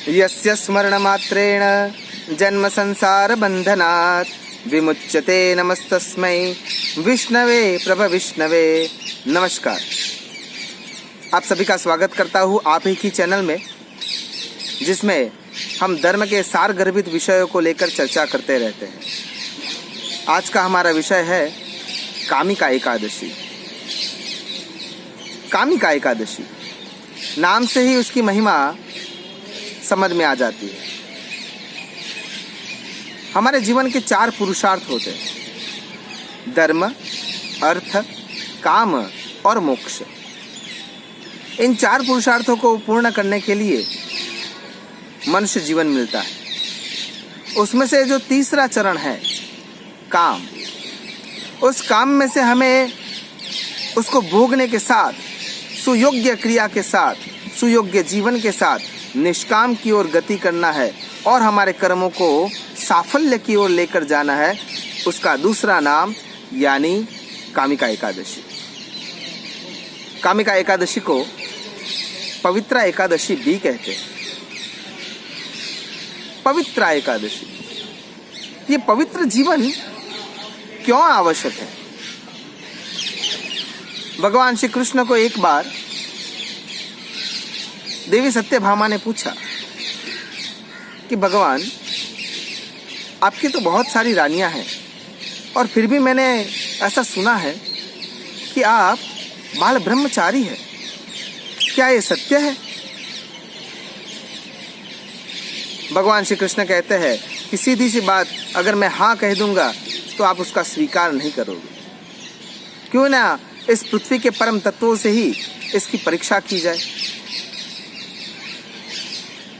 यस्य स्मरणमात्रेण जन्म संसार बंधनात् विमुच्यते। नमस्तस्मै विष्णवे प्रभ विष्णवे। नमस्कार, आप सभी का स्वागत करता हूँ आप ही की चैनल में, जिसमें हम धर्म के सार गर्भित विषयों को लेकर चर्चा करते रहते हैं। आज का हमारा विषय है कामिका एकादशी। कामिका एकादशी नाम से ही उसकी महिमा समझ में आ जाती है। हमारे जीवन के 4 पुरुषार्थ होते हैं: धर्म, अर्थ, काम और मोक्ष। इन 4 पुरुषार्थों को पूर्ण करने के लिए मनुष्य जीवन मिलता है। उसमें से जो तीसरा चरण है काम, उस काम में से हमें उसको भोगने के साथ, सुयोग्य क्रिया के साथ, सुयोग्य जीवन के साथ निष्काम की ओर गति करना है और हमारे कर्मों को साफल्य की ओर लेकर जाना है। उसका दूसरा नाम यानी कामिका एकादशी। कामिका एकादशी को पवित्रा एकादशी भी कहते हैं। पवित्रा एकादशी, ये पवित्र जीवन क्यों आवश्यक है? भगवान श्री कृष्ण को एक बार देवी सत्यभामा ने पूछा कि भगवान, आपकी तो बहुत सारी रानियां हैं और फिर भी मैंने ऐसा सुना है कि आप बाल ब्रह्मचारी हैं, क्या ये सत्य है? भगवान श्री कृष्ण कहते हैं कि सीधी सी बात अगर मैं हाँ कह दूंगा तो आप उसका स्वीकार नहीं करोगे। क्यों ना इस पृथ्वी के परम तत्वों से ही इसकी परीक्षा की जाए।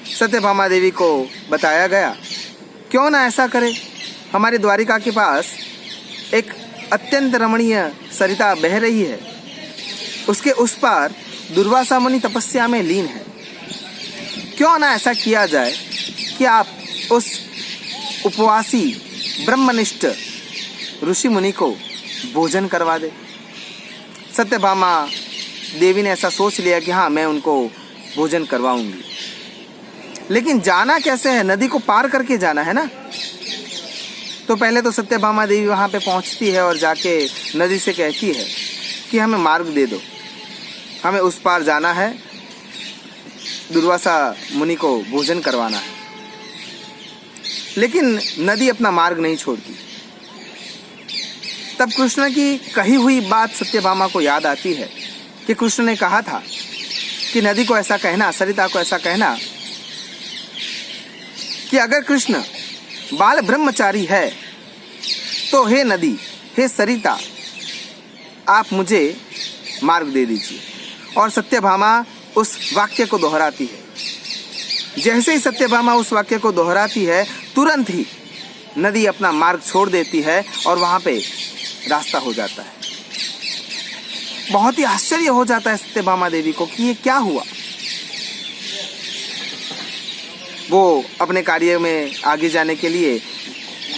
सत्यभामा देवी को बताया गया, क्यों ना ऐसा करे। हमारी द्वारिका के पास एक अत्यंत रमणीय सरिता बह रही है, उसके उस पार दुर्वासा मुनि तपस्या में लीन है। क्यों ना ऐसा किया जाए कि आप उस उपवासी ब्रह्मनिष्ठ ऋषि मुनि को भोजन करवा दे। सत्यभामा देवी ने ऐसा सोच लिया कि हाँ, मैं उनको भोजन करवाऊंगी। लेकिन जाना कैसे है? नदी को पार करके जाना है ना। तो पहले तो सत्यभामा देवी वहाँ पे पहुँचती है और जाके नदी से कहती है कि हमें मार्ग दे दो, हमें उस पार जाना है, दुर्वासा मुनि को भोजन करवाना है। लेकिन नदी अपना मार्ग नहीं छोड़ती। तब कृष्ण की कही हुई बात सत्यभामा को याद आती है कि कृष्ण ने कहा था कि नदी को ऐसा कहना, सरिता को ऐसा कहना कि अगर कृष्ण बाल ब्रह्मचारी है तो हे नदी, हे सरिता, आप मुझे मार्ग दे दीजिए। और सत्यभामा उस वाक्य को दोहराती है। जैसे ही सत्यभामा उस वाक्य को दोहराती है, तुरंत ही नदी अपना मार्ग छोड़ देती है और वहां पे रास्ता हो जाता है। बहुत ही आश्चर्य हो जाता है सत्यभामा देवी को कि ये क्या हुआ। वो अपने कार्य में आगे जाने के लिए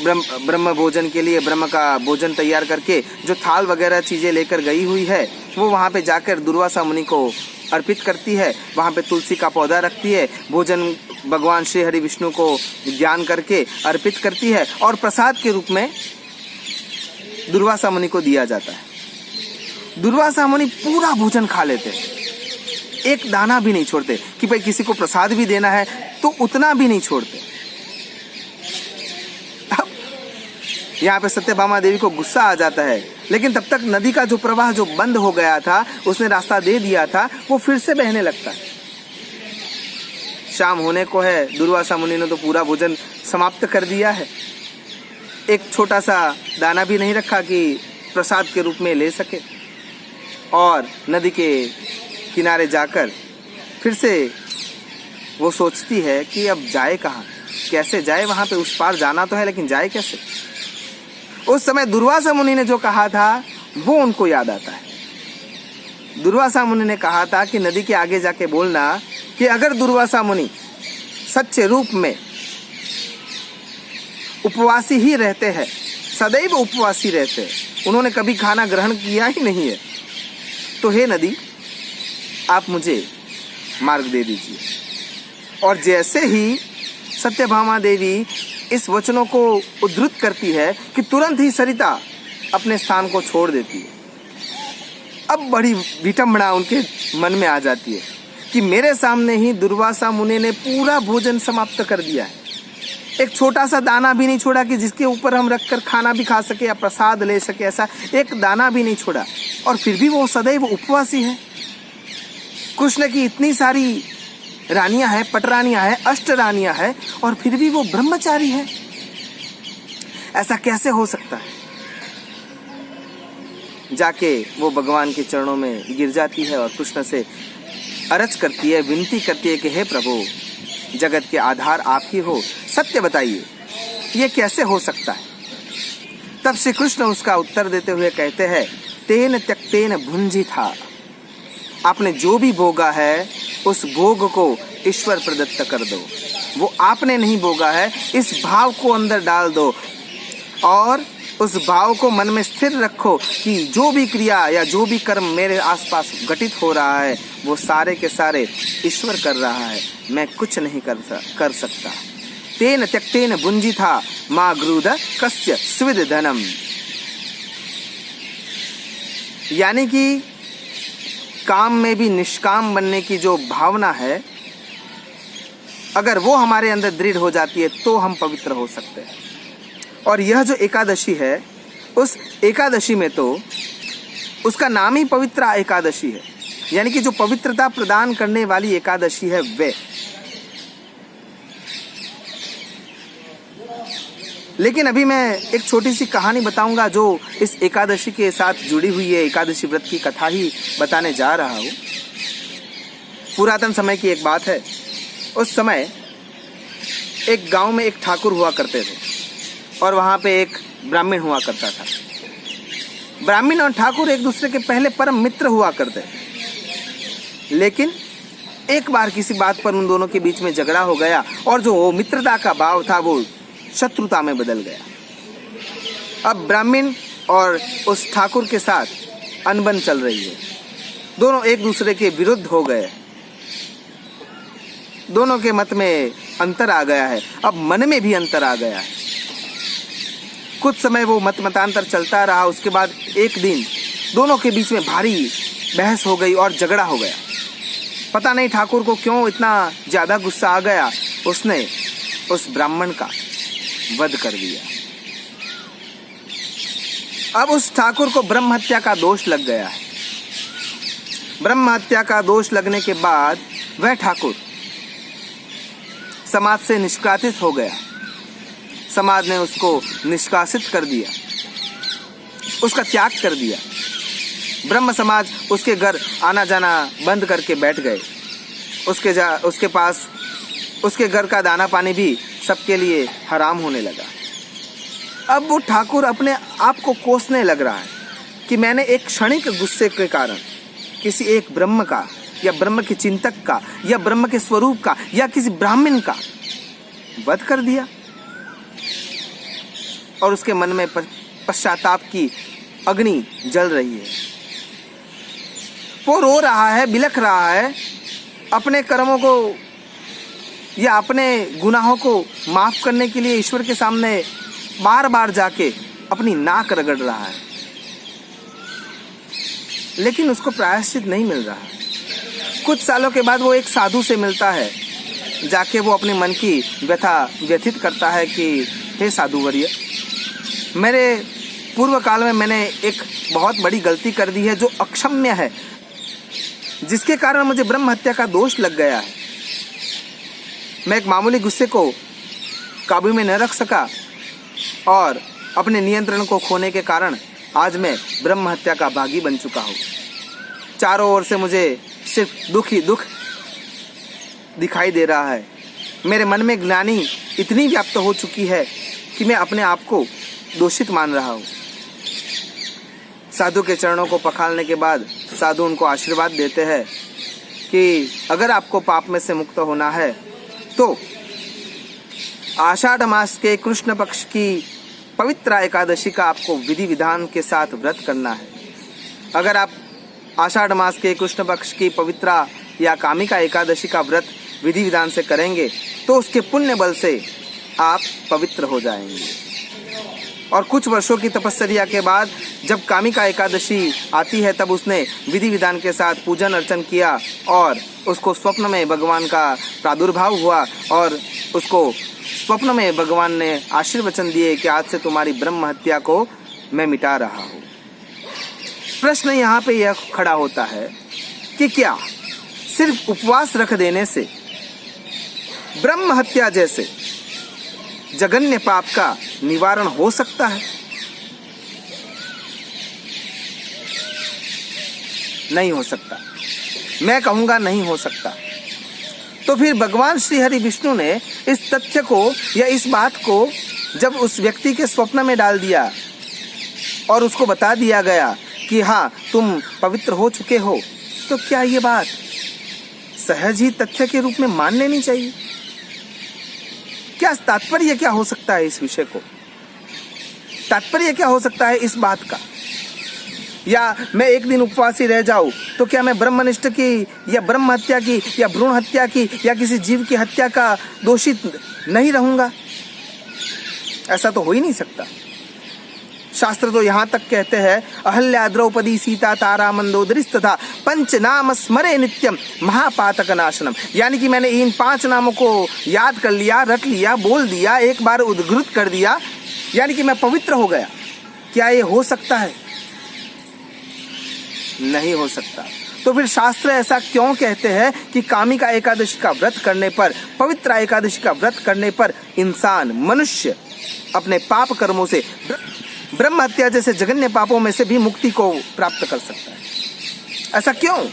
ब्रह्म भोजन के लिए ब्रह्म का भोजन तैयार करके जो थाल वगैरह चीज़ें लेकर गई हुई है, वो वहाँ पे जाकर दुर्वासा मुनि को अर्पित करती है। वहाँ पे तुलसी का पौधा रखती है, भोजन भगवान श्री हरि विष्णु को ध्यान करके अर्पित करती है और प्रसाद के रूप में दुर्वासा मुनि को दिया जाता है। दुर्वासा मुनि पूरा भोजन खा लेते हैं, एक दाना भी नहीं छोड़ते कि भाई किसी को प्रसाद भी देना है तो उतना भी नहीं छोड़ते। अब यहाँ पे सत्यभामा देवी को गुस्सा आ जाता है, लेकिन तब तक नदी का जो प्रवाह जो बंद हो गया था, उसने रास्ता दे दिया था, वो फिर से बहने लगता है। शाम होने को है, दुर्वासा मुनि ने तो पूरा भोजन समाप्त कर दिया है। एक छोटा सा दाना भी नहीं रखा कि प्रसाद के रूप में ले सके। और नदी के किनारे जाकर फिर से वो सोचती है कि अब जाए कहाँ, कैसे जाए, वहाँ पे उस पार जाना तो है लेकिन जाए कैसे। उस समय दुर्वासा मुनि ने जो कहा था वो उनको याद आता है। दुर्वासा मुनि ने कहा था कि नदी के आगे जाके बोलना कि अगर दुर्वासा मुनि सच्चे रूप में उपवासी ही रहते हैं, सदैव उपवासी रहते हैं, उन्होंने कभी खाना ग्रहण किया ही नहीं है, तो हे नदी, आप मुझे मार्ग दे दीजिए। और जैसे ही सत्यभामा देवी इस वचनों को उद्धृत करती है कि तुरंत ही सरिता अपने स्थान को छोड़ देती है। अब बड़ी विटंबना उनके मन में आ जाती है कि मेरे सामने ही दुर्वासा मुनि ने पूरा भोजन समाप्त कर दिया है, एक छोटा सा दाना भी नहीं छोड़ा कि जिसके ऊपर हम रखकर खाना भी खा सके या प्रसाद ले सके, ऐसा एक दाना भी नहीं छोड़ा। और फिर भी वो सदैव उपवासी है। कृष्ण की इतनी सारी रानियां हैं, पटरानियां हैं, अष्ट रानियां हैं, और फिर भी वो ब्रह्मचारी है। ऐसा कैसे हो सकता है? जाके वो भगवान के चरणों में गिर जाती है और कृष्ण से अर्ज करती है, विनती करती है कि हे प्रभु, जगत के आधार आप ही हो, सत्य बताइए ये कैसे हो सकता है। तब श्री कृष्ण उसका उत्तर देते हुए कहते हैं, तेन त्यक्तेन भुंजी था, आपने जो भी भोगा है उस भोग को ईश्वर प्रदत्त कर दो। वो आपने नहीं भोगा है, इस भाव को अंदर डाल दो और उस भाव को मन में स्थिर रखो कि जो भी क्रिया या जो भी कर्म मेरे आसपास घटित हो रहा है वो सारे के सारे ईश्वर कर रहा है, मैं कुछ नहीं कर सकता। तेन त्यक्तेन भुंजी था मा ग्रूद कस्य स्विद धनम। यानी कि काम में भी निष्काम बनने की जो भावना है, अगर वो हमारे अंदर दृढ़ हो जाती है तो हम पवित्र हो सकते हैं। और यह जो एकादशी है, उस एकादशी में तो उसका नाम ही पवित्र एकादशी है, यानी कि जो पवित्रता प्रदान करने वाली एकादशी है वे। लेकिन अभी मैं एक छोटी सी कहानी बताऊंगा जो इस एकादशी के साथ जुड़ी हुई है। एकादशी व्रत की कथा ही बताने जा रहा हूँ। पुरातन समय की एक बात है। उस समय एक गांव में एक ठाकुर हुआ करते थे और वहाँ पे एक ब्राह्मण हुआ करता था। ब्राह्मण और ठाकुर एक दूसरे के पहले परम मित्र हुआ करते थे, लेकिन एक बार किसी बात पर उन दोनों के बीच में झगड़ा हो गया और जो वो मित्रता का भाव था वो शत्रुता में बदल गया। अब ब्राह्मण और उस ठाकुर के साथ अनबन चल रही है। दोनों एक दूसरे के विरुद्ध हो गए, दोनों के मत में अंतर आ गया है। अब मन में भी अंतर आ गया है। कुछ समय वो मतांतर चलता रहा। उसके बाद एक दिन दोनों के बीच में भारी बहस हो गई और झगड़ा हो गया। पता नहीं ठाकुर को क्यों इतना ज्यादा गुस्सा आ गया, उसने उस ब्राह्मण का वध कर दिया। अब उस ठाकुर को ब्रह्म हत्या का दोष लग गया है। ब्रह्म हत्या का दोष लगने के बाद वह ठाकुर समाज से निष्कासित हो गया। समाज ने उसको निष्कासित कर दिया, उसका त्याग कर दिया। ब्रह्म समाज उसके घर आना जाना बंद करके बैठ गए। उसके पास उसके घर का दाना पानी भी सबके लिए हराम होने लगा। अब वो ठाकुर अपने आप को कोसने लग रहा है कि मैंने एक क्षणिक गुस्से के कारण किसी एक ब्रह्म का या ब्रह्म के चिंतक का या ब्रह्म के स्वरूप का या किसी ब्राह्मण का वध कर दिया। और उसके मन में पश्चाताप की अग्नि जल रही है। वो रो रहा है, बिलख रहा है, अपने कर्मों को या अपने गुनाहों को माफ करने के लिए ईश्वर के सामने बार बार जाके अपनी नाक रगड़ रहा है, लेकिन उसको प्रायश्चित नहीं मिल रहा। कुछ सालों के बाद वो एक साधु से मिलता है। जाके वो अपने मन की व्यथा व्यथित करता है कि हे साधुवर्य, मेरे पूर्व काल में मैंने एक बहुत बड़ी गलती कर दी है जो अक्षम्य है, जिसके कारण मुझे ब्रह्म हत्या का दोष लग गया है। मैं एक मामूली गुस्से को काबू में न रख सका और अपने नियंत्रण को खोने के कारण आज मैं ब्रह्म हत्या का भागी बन चुका हूँ। चारों ओर से मुझे सिर्फ दुख ही दुख दिखाई दे रहा है। मेरे मन में ग्लानि इतनी व्याप्त हो चुकी है कि मैं अपने आप को दोषित मान रहा हूँ। साधु के चरणों को पखालने के बाद साधु उनको आशीर्वाद देते हैं कि अगर आपको पाप में से मुक्त होना है तो आषाढ़ मास के कृष्ण पक्ष की पवित्र एकादशी का आपको विधि विधान के साथ व्रत करना है। अगर आप आषाढ़ मास के कृष्ण पक्ष की पवित्र या कामिका एकादशी का व्रत विधि विधान से करेंगे तो उसके पुण्य बल से आप पवित्र हो जाएंगे। और कुछ वर्षों की तपस्या के बाद जब कामिका एकादशी आती है तब उसने विधि विधान के साथ पूजन अर्चन किया और उसको स्वप्न में भगवान का प्रादुर्भाव हुआ और उसको स्वप्न में भगवान ने आशीर्वचन दिए कि आज से तुम्हारी ब्रह्म हत्या को मैं मिटा रहा हूँ। प्रश्न यहाँ पे यह खड़ा होता है कि क्या सिर्फ उपवास रख देने से ब्रह्म हत्या जैसे जघन्य पाप का निवारण हो सकता है? नहीं हो सकता, मैं कहूंगा नहीं हो सकता। तो फिर भगवान श्री हरि विष्णु ने इस तथ्य को या इस बात को जब उस व्यक्ति के स्वप्न में डाल दिया और उसको बता दिया गया कि हाँ तुम पवित्र हो चुके हो, तो क्या ये बात सहज ही तथ्य के रूप में मान लेनी चाहिए? क्या तात्पर्य क्या हो सकता है इस विषय को? तात्पर्य क्या हो सकता है इस बात का? या मैं एक दिन उपवासी रह जाऊं तो क्या मैं ब्रह्मनिष्ठ की या ब्रह्म हत्या की या भ्रूण हत्या की या किसी जीव की हत्या का दोषित नहीं रहूंगा? ऐसा तो हो ही नहीं सकता। शास्त्र तो यहाँ तक कहते हैं अहल्या द्रौपदी सीता तारा मंदोदरीस् तथा पंच नाम स्मरे नित्यम महापातक नाशनम। यानी कि मैंने इन 5 नामों को याद कर लिया, रट लिया, बोल दिया, एक बार उद्घृत कर दिया, यानी कि मैं पवित्र हो गया। क्या ये हो सकता है? नहीं हो सकता। तो फिर शास्त्र ऐसा क्यों कहते हैं कि कामिका एकादशी का व्रत करने पर, पवित्र एकादशी का व्रत करने पर इंसान, मनुष्य अपने पाप कर्मों से, ब्रह्म हत्या जैसे जघन्य पापों में से भी मुक्ति को प्राप्त कर सकता है? ऐसा क्यों?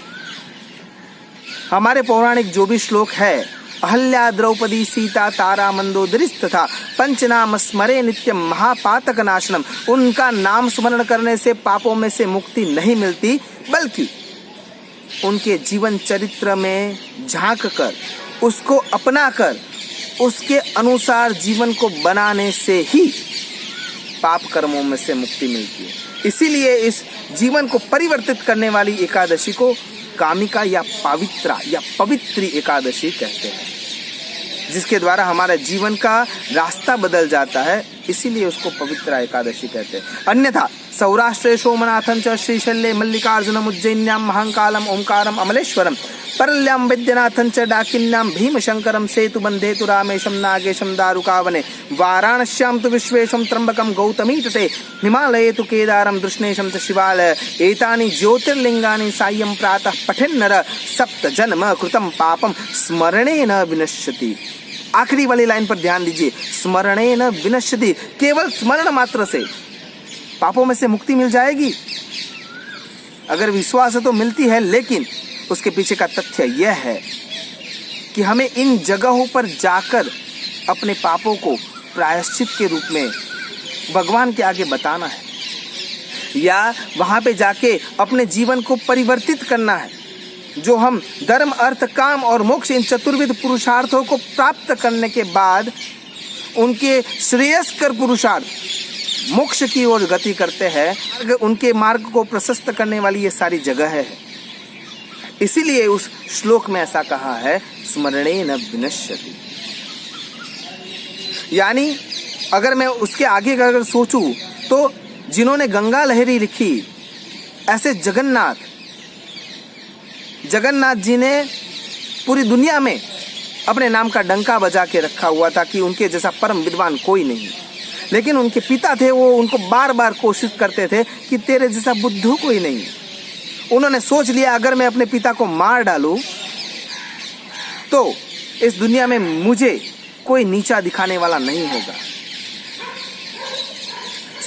हमारे पौराणिक जो भी श्लोक है, अहल्या द्रौपदी सीता तारा मंदोदरीस् तथा पंचनाम स्मरे नित्यम महापातक नाशनम, उनका नाम स्मरण करने से पापों में से मुक्ति नहीं मिलती, बल्कि उनके जीवन चरित्र में झांक कर, उसको अपना कर, उसके अनुसार जीवन को बनाने से ही पाप कर्मों में से मुक्ति मिलती है। इसीलिए इस जीवन को परिवर्तित करने वाली एकादशी को कामिका या पवित्रा या पवित्री एकादशी कहते हैं, जिसके द्वारा हमारा जीवन का रास्ता बदल जाता है। इसीलिए उसको पवित्रा एकादशी कहते हैं। अन्यथा सौराष्ट्रे सोमनाथं च श्रीशैले मल्लिकार्जुनम उज्जैन्यां महाकालम ओंकारम अमलेश्वरम परल्यां वैद्यनाथं च डाकिन्यां भीमशंकरम सेतुबंधे तु रामेशं नागेशं दारुकावने वाराणस्यां तु विश्वेशं त्र्यंबकं गौतमी तटे हिमालये तु केदारं दृष्णेशं च शिवालय एतानि ज्योतिर्लिंगानि सायं प्रातः पठेन्नर सप्त जन्म कृतं पापं स्मरणेन विनश्यति। आखिरी वाली लाइन पर ध्यान दीजिए, स्मरणेन विनश्यति। केवल स्मरण मात्र से पापों में से मुक्ति मिल जाएगी? अगर विश्वास है तो मिलती है, लेकिन उसके पीछे का तथ्य यह है कि हमें इन जगहों पर जाकर अपने पापों को प्रायश्चित के रूप में भगवान के आगे बताना है, या वहां पे जाके अपने जीवन को परिवर्तित करना है। जो हम धर्म, अर्थ, काम और मोक्ष, इन चतुर्विध पुरुषार्थों को प्राप्त करने के बाद उनके श्रेयस्कर पुरुषार्थ मोक्ष की ओर गति करते हैं, उनके मार्ग को प्रशस्त करने वाली ये सारी जगह है। इसीलिए उस श्लोक में ऐसा कहा है, स्मरणेन विनश्यति। यानी अगर मैं उसके आगे अगर सोचूं तो जिन्होंने गंगा लहरी लिखी, ऐसे जगन्नाथ जी ने पूरी दुनिया में अपने नाम का डंका बजा के रखा हुआ था कि उनके जैसा परम विद्वान कोई नहीं। लेकिन उनके पिता थे, वो उनको बार बार कोशिश करते थे कि तेरे जैसा बुद्धू कोई नहीं। उन्होंने सोच लिया अगर मैं अपने पिता को मार डालूं तो इस दुनिया में मुझे कोई नीचा दिखाने वाला नहीं होगा।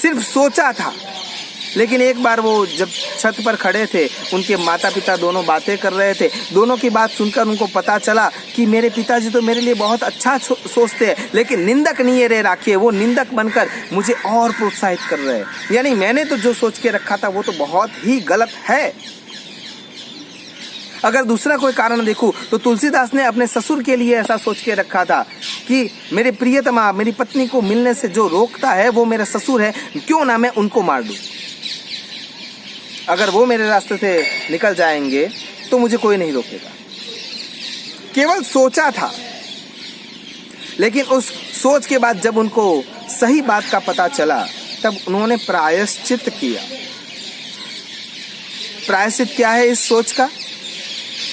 सिर्फ सोचा था, लेकिन एक बार वो जब छत पर खड़े थे, उनके माता पिता दोनों बातें कर रहे थे। दोनों की बात सुनकर उनको पता चला कि मेरे पिताजी तो मेरे लिए बहुत अच्छा सोचते हैं, लेकिन निंदक नहीं है रे राखिए, वो निंदक बनकर मुझे और प्रोत्साहित कर रहे हैं। यानी मैंने तो जो सोच के रखा था वो तो बहुत ही गलत है। अगर दूसरा कोई कारण देखूं तो तुलसीदास ने अपने ससुर के लिए ऐसा सोच के रखा था कि मेरे प्रियतमा, मेरी पत्नी को मिलने से जो रोकता है वो मेरा ससुर है, क्यों ना मैं उनको मार दूं। अगर वो मेरे रास्ते से निकल जाएंगे तो मुझे कोई नहीं रोकेगा। केवल सोचा था, लेकिन उस सोच के बाद जब उनको सही बात का पता चला तब उन्होंने प्रायश्चित किया। प्रायश्चित क्या है इस सोच का?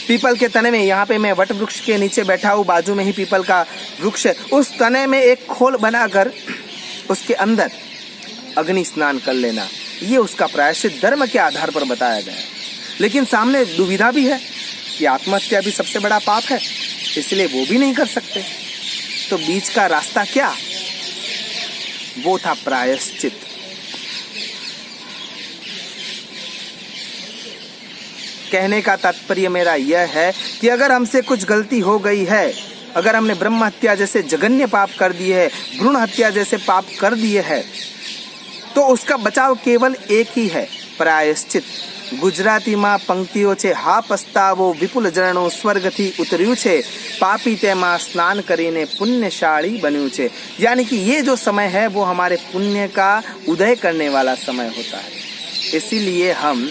पीपल के तने में, यहाँ पे मैं वट वृक्ष के नीचे बैठा हूँ, बाजू में ही पीपल का वृक्ष है, उस तने में एक खोल बनाकर उसके अंदर अग्नि स्नान कर लेना, ये उसका प्रायश्चित धर्म के आधार पर बताया गया है। लेकिन सामने दुविधा भी है कि आत्महत्या भी सबसे बड़ा पाप है, इसलिए वो भी नहीं कर सकते। तो बीच का रास्ता क्या? वो था प्रायश्चित। कहने का तात्पर्य मेरा यह है कि अगर हमसे कुछ गलती हो गई है, अगर हमने ब्रह्म हत्या जैसे जघन्य पाप कर दिए है, भ्रूण हत्या जैसे पाप कर दिए है, तो उसका बचाव केवल एक ही है, प्रायश्चित। गुजराती मां पंक्तिओ छे, हा पस्तावो विपुल जरणो स्वर्गथी उतर्યું છે, पापी तेमा स्नान करीने पुण्यशाली बन्યું છે। यानी कि ये जो समय है वो हमारे पुण्य का उदय करने वाला समय होता है। इसीलिए हम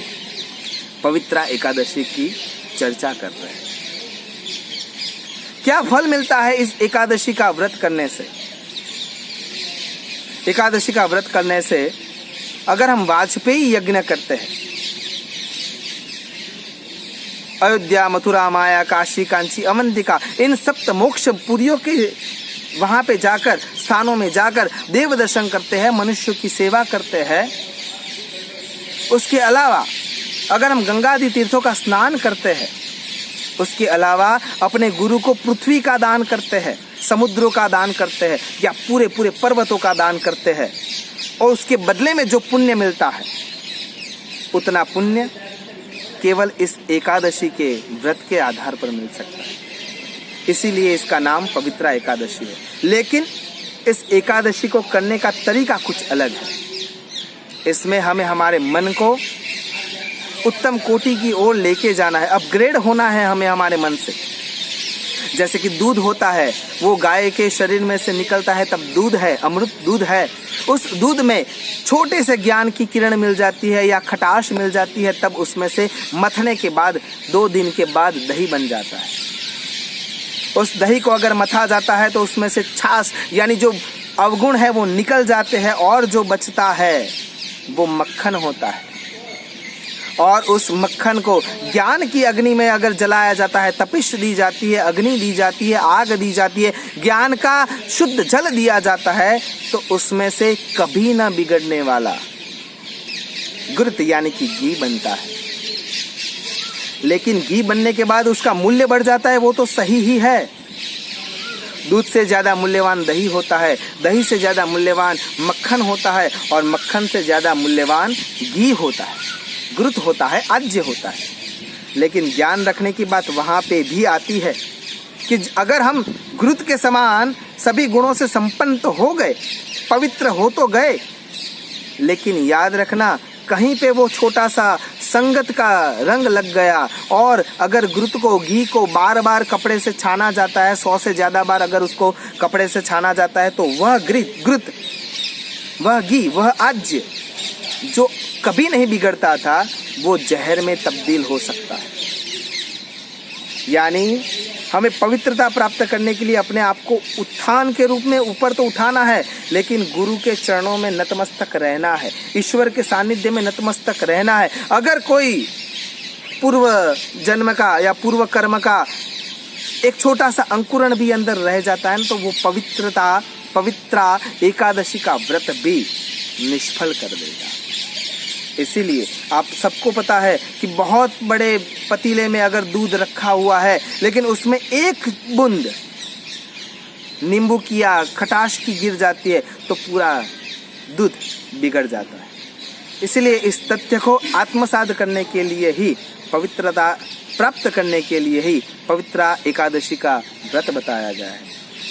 पवित्रा एकादशी की चर्चा कर रहे हैं। क्या फल मिलता है इस एकादशी का व्रत करने से? एकादशी का व्रत करने से अगर हम वाजपेयी यज्ञ करते हैं, अयोध्या, मथुरा, माया, काशी, कांची, अवंतिका, इन सप्त मोक्ष पुरियों के वहां पे जाकर, स्थानों में जाकर देव दर्शन करते हैं, मनुष्य की सेवा करते हैं, उसके अलावा अगर हम गंगा आदि तीर्थों का स्नान करते हैं, उसके अलावा अपने गुरु को पृथ्वी का दान करते हैं, समुद्रों का दान करते हैं, या पूरे पूरे पर्वतों का दान करते हैं, और उसके बदले में जो पुण्य मिलता है उतना पुण्य केवल इस एकादशी के व्रत के आधार पर मिल सकता है। इसीलिए इसका नाम पवित्रा एकादशी है। लेकिन इस एकादशी को करने का तरीका कुछ अलग है। इसमें हमें हमारे मन को उत्तम कोटि की ओर लेके जाना है, अपग्रेड होना है हमें हमारे मन से। जैसे कि दूध होता है, वो गाय के शरीर में से निकलता है, तब दूध है, अमृत दूध है। उस दूध में छोटे से ज्ञान की किरण मिल जाती है या खटाश मिल जाती है, तब उसमें से मथने के बाद 2 दिन के बाद दही बन जाता है। उस दही को अगर मथा जाता है तो उसमें से छाछ यानी जो अवगुण है वो निकल जाते हैं, और जो बचता है वो मक्खन होता है। और उस मक्खन को ज्ञान की अग्नि में अगर जलाया जाता है, तपिश दी जाती है, अग्नि दी जाती है, आग दी जाती है, ज्ञान का शुद्ध जल दिया जाता है, तो उसमें से कभी ना बिगड़ने वाला घृत यानी कि घी बनता है। लेकिन घी बनने के बाद उसका मूल्य बढ़ जाता है, वो तो सही ही है। दूध से ज्यादा मूल्यवान दही होता है, दही से ज्यादा मूल्यवान मक्खन होता है, और मक्खन से ज्यादा मूल्यवान घी होता है, घृत होता है, आज्य होता है। लेकिन ज्ञान रखने की बात वहां पे भी आती है कि अगर हम घृत के समान सभी गुणों से संपन्न तो हो गए, पवित्र हो तो गए, लेकिन याद रखना कहीं पे वो छोटा सा संगत का रंग लग गया, और अगर घृत को, घी को बार बार कपड़े से छाना जाता है, 100 से ज्यादा बार अगर उसको कपड़े से छाना जाता है, तो वह घृत, वह घी, वह आज्य जो कभी नहीं बिगड़ता था, वो जहर में तब्दील हो सकता है। यानी हमें पवित्रता प्राप्त करने के लिए अपने आप को उत्थान के रूप में ऊपर तो उठाना है, लेकिन गुरु के चरणों में नतमस्तक रहना है, ईश्वर के सानिध्य में नतमस्तक रहना है। अगर कोई पूर्व जन्म का या पूर्व कर्म का एक छोटा सा अंकुरण भी अंदर रह जाता है, तो वो पवित्रा एकादशी का व्रत भी निष्फल कर देगा। इसीलिए आप सबको पता है कि बहुत बड़े पतीले में अगर दूध रखा हुआ है, लेकिन उसमें एक बूंद नींबू की या खटाश की गिर जाती है, तो पूरा दूध बिगड़ जाता है। इसलिए इस तथ्य को आत्मसात करने के लिए ही, पवित्रता प्राप्त करने के लिए ही पवित्रा एकादशी का व्रत बताया गया है।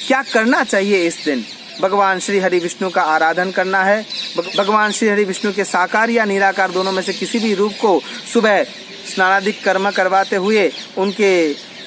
क्या करना चाहिए इस दिन? भगवान श्री हरि विष्णु का आराधन करना है। भगवान श्री हरि विष्णु के साकार या निराकार दोनों में से किसी भी रूप को सुबह स्नानादिक कर्म करवाते हुए उनके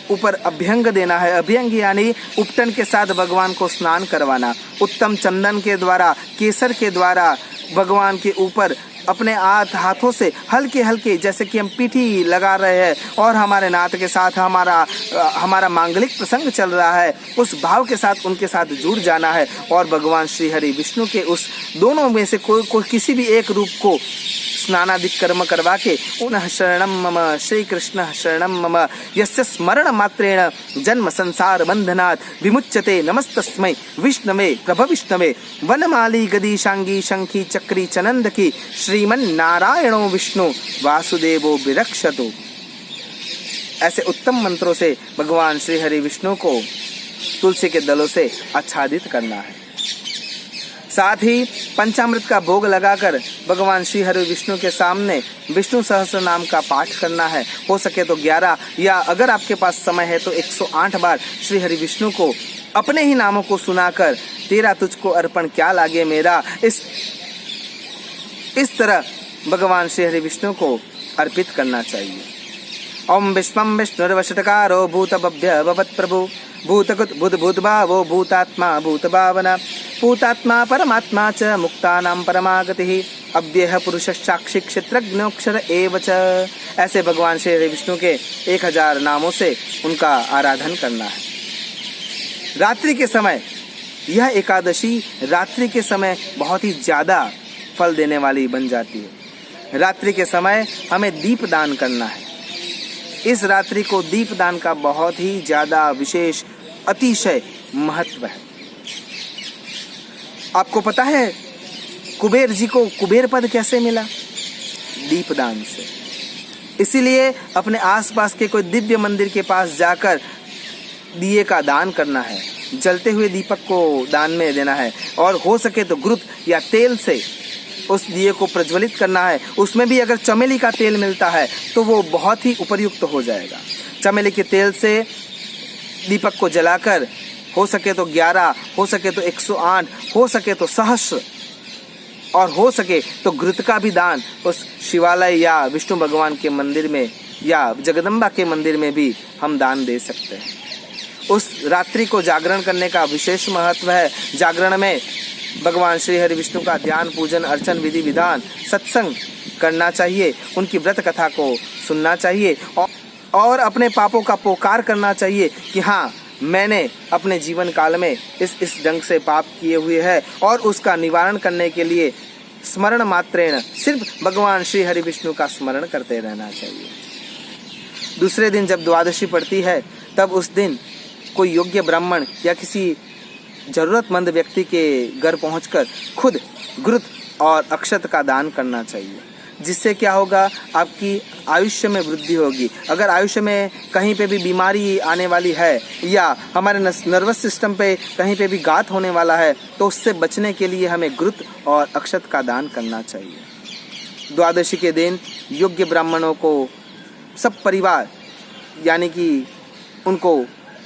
ऊपर अभ्यंग देना है। अभ्यंग यानी उपटन के साथ भगवान को स्नान करवाना। उत्तम चंदन के द्वारा, केसर के द्वारा भगवान के ऊपर अपने हाथों से हल्के हल्के, जैसे कि हम पीठी लगा रहे हैं और हमारे नाथ के साथ हमारा मांगलिक प्रसंग चल रहा है, उस भाव के साथ उनके साथ जुड़ जाना है और भगवान श्री हरि विष्णु के उस दोनों में से कोई किसी भी एक रूप को स्नानादि कर्म करवा के उन्ह शरणम मम श्री कृष्ण शरणम मम यस्य स्मरण मात्रेण जन्म संसार बंधनात् विमुच्यते नमस्तस्मै विष्णवे प्रभविष्णवे वनमाली गदी शांगी शंखी चक्री चनंदकी श्रीमन्नारायणो विष्णु वासुदेवो विरक्षतु। ऐसे उत्तम मंत्रों से भगवान श्री हरि विष्णु को तुलसी के दलों से आच्छादित करना है। साथ ही पंचामृत का भोग लगाकर भगवान श्री हरि विष्णु के सामने विष्णु सहस्त्र नाम का पाठ करना है। हो सके तो 11 या अगर आपके पास समय है तो 108 बार श्री हरि विष्णु को अपने ही नामों को सुनाकर तेरा तुझको अर्पण क्या लागे मेरा, इस तरह भगवान श्री हरि विष्णु को अर्पित करना चाहिए। ओम विश्वम विष्णुर्वशटकारो भूतभव्य भवत्प्रभु भूतकृत बुद्भुतभावो भूतात्मा भूतभावना भूतात्मा परमात्मा च मुक्तानां परमागतिः अव्ययः पुरुषश्चाक्षी क्षेत्रज्ञोक्षर एव च। ऐसे भगवान श्री हरि विष्णु के 1000 नामों से उनका आराधन करना है। रात्रि के समय यह एकादशी रात्रि के समय बहुत ही ज़्यादा फल देने वाली बन जाती है। रात्रि के समय हमें दीप दान करना है। इस रात्रि को दीप दान का बहुत ही ज़्यादा विशेष अतिशय महत्व है। आपको पता है कुबेर जी को कुबेर पद कैसे मिला? दीपदान से। इसीलिए अपने आसपास के कोई दिव्य मंदिर के पास जाकर दिए का दान करना है, जलते हुए दीपक को दान में देना है और हो सके तो घृत या तेल से उस दिए को प्रज्वलित करना है। उसमें भी अगर चमेली का तेल मिलता है तो वो बहुत ही उपयुक्त हो जाएगा। चमेली के तेल से दीपक को जलाकर हो सके तो 11, हो सके तो 108, हो सके तो सहस्र और हो सके तो घृत का भी दान उस शिवालय या विष्णु भगवान के मंदिर में या जगदम्बा के मंदिर में भी हम दान दे सकते हैं। उस रात्रि को जागरण करने का विशेष महत्व है। जागरण में भगवान श्री हरि विष्णु का ध्यान पूजन अर्चन विधि विधान सत्संग करना चाहिए, उनकी व्रत कथा को सुनना चाहिए और अपने पापों का पोकार करना चाहिए कि हाँ, मैंने अपने जीवन काल में इस ढंग से पाप किए हुए हैं और उसका निवारण करने के लिए स्मरण मात्रेण सिर्फ भगवान श्री हरि विष्णु का स्मरण करते रहना चाहिए। दूसरे दिन जब द्वादशी पड़ती है तब उस दिन कोई योग्य ब्राह्मण या किसी जरूरतमंद व्यक्ति के घर पहुंचकर खुद घृत और अक्षत का दान करना चाहिए, जिससे क्या होगा, आपकी आयुष्य में वृद्धि होगी। अगर आयुष्य में कहीं पे भी बीमारी आने वाली है या हमारे नर्वस सिस्टम पे कहीं पे भी घात होने वाला है तो उससे बचने के लिए हमें घृत और अक्षत का दान करना चाहिए। द्वादशी के दिन योग्य ब्राह्मणों को सब परिवार यानी कि उनको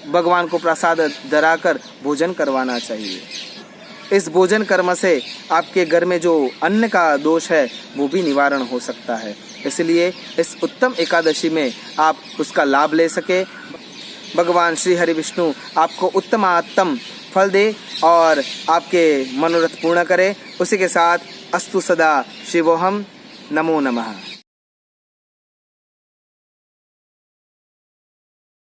भगवान को प्रसाद धराकर भोजन करवाना चाहिए। इस भोजन कर्म से आपके घर में जो अन्न का दोष है वो भी निवारण हो सकता है। इसलिए इस उत्तम एकादशी में आप उसका लाभ ले सके। भगवान श्री हरि विष्णु आपको उत्तमात्तम फल दे और आपके मनोरथ पूर्ण करे। उसी के साथ अस्तु सदा शिवोहम। नमो नमः।